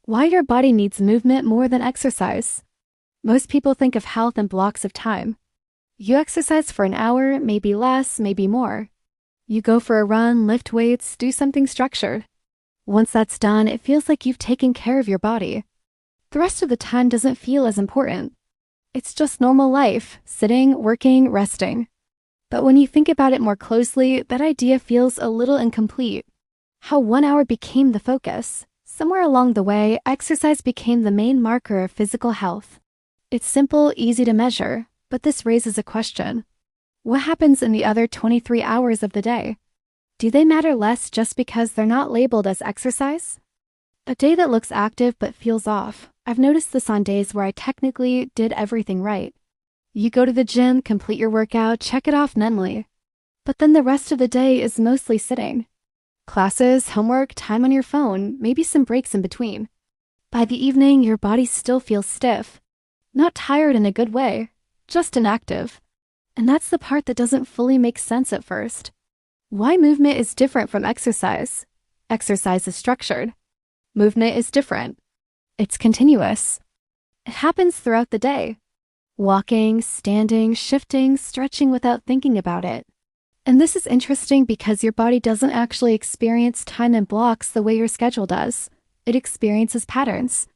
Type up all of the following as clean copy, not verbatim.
Why your body needs movement more than exercise. Most people think of health in blocks of time. You exercise for an hour, maybe less, maybe more. You go for a run, lift weights, do something structured. Once that's done, it feels like you've taken care of your body. The rest of the time doesn't feel as important. It's just normal life, sitting, working, resting. But when you think about it more closely, that idea feels a little incomplete. How 1 hour became the focus. Somewhere along the way, exercise became the main marker of physical health. It's simple, easy to measure, but this raises a question. What happens in the other 23 hours of the day? Do they matter less just because they're not labeled as exercise? A day that looks active but feels off. I've noticed this on days where I technically did everything right. You go to the gym, complete your workout, check it off mentally. But then the rest of the day is mostly sitting. Classes, homework, time on your phone, maybe some breaks in between. By the evening, your body still feels stiff. Not tired in a good way, just inactive. And that's the part that doesn't fully make sense at first. Why movement is different from exercise? Exercise is structured. Movement is different. It's continuous. It happens throughout the day. Walking, standing, shifting, stretching without thinking about it. And this is interesting because your body doesn't actually experience time in blocks the way your schedule does. It experiences patterns.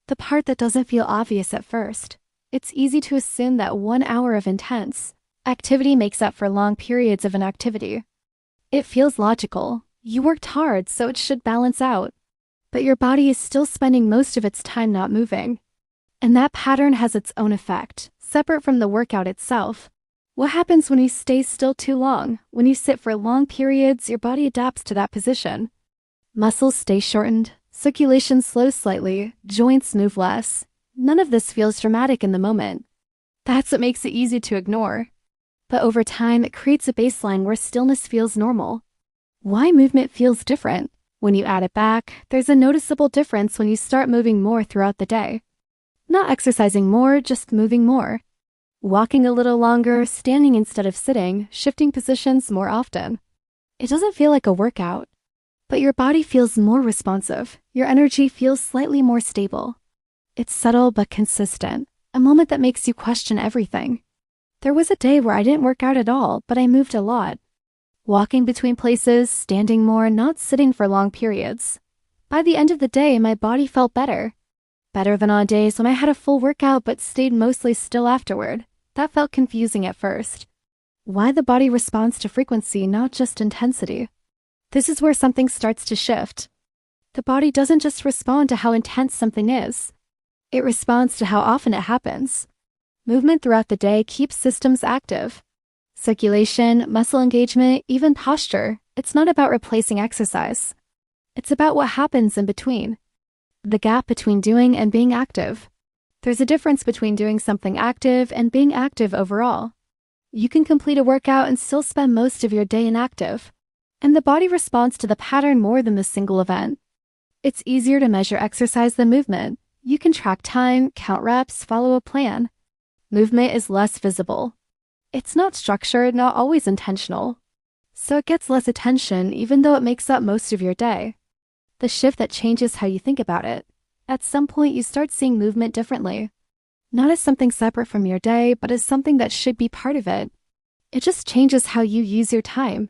The part that doesn't feel obvious at first. It's easy to assume that 1 hour of intense activity makes up for long periods of inactivity. It feels logical. You worked hard, so it should balance out. But your body is still spending most of its time not moving. And that pattern has its own effect, separate from the workout itself. What happens when you stay still too long? When you sit for long periods, your body adapts to that position. Muscles stay shortened, circulation slows slightly, joints move less. None of this feels dramatic in the moment. That's what makes it easy to ignore. But over time, it creates a baseline where stillness feels normal. Why movement feels different? When you add it back, there's a noticeable difference when you start moving more throughout the day. Not exercising more, just moving more. Walking a little longer, standing instead of sitting, shifting positions more often. It doesn't feel like a workout, but your body feels more responsive. Your energy feels slightly more stable. It's subtle but consistent, a moment that makes you question everything. There was a day where I didn't work out at all, but I moved a lot. Walking between places, standing more, not sitting for long periods. By the end of the day, my body felt better. Better than on days when I had a full workout but stayed mostly still afterward. That felt confusing at first. Why the body responds to frequency, not just intensity? This is where something starts to shift. The body doesn't just respond to how intense something is. It responds to how often it happens. Movement throughout the day keeps systems active. Circulation, muscle engagement, even posture. It's not about replacing exercise. It's about what happens in between. The gap between doing and being active. There's a difference between doing something active and being active overall. You can complete a workout and still spend most of your day inactive. And the body responds to the pattern more than the single event. It's easier to measure exercise than movement. You can track time, count reps, follow a plan. Movement is less visible. It's not structured, not always intentional. So it gets less attention even though it makes up most of your day. The shift that changes how you think about it. At some point you start seeing movement differently. Not as something separate from your day, but as something that should be part of it. It just changes how you use your time.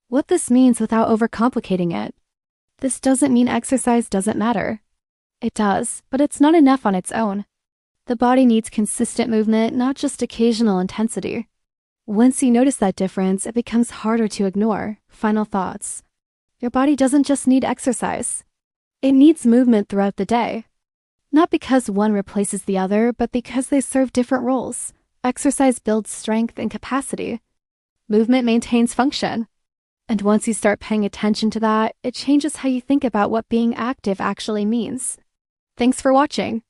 What this means without overcomplicating it. This doesn't mean exercise doesn't matter. It does, but it's not enough on its own. The body needs consistent movement, not just occasional intensity. Once you notice that difference, it becomes harder to ignore. Final thoughts. Your body doesn't just need exercise. It needs movement throughout the day. Not because one replaces the other, but because they serve different roles. Exercise builds strength and capacity. Movement maintains function. And once you start paying attention to that, it changes how you think about what being active actually means. Thanks for watching.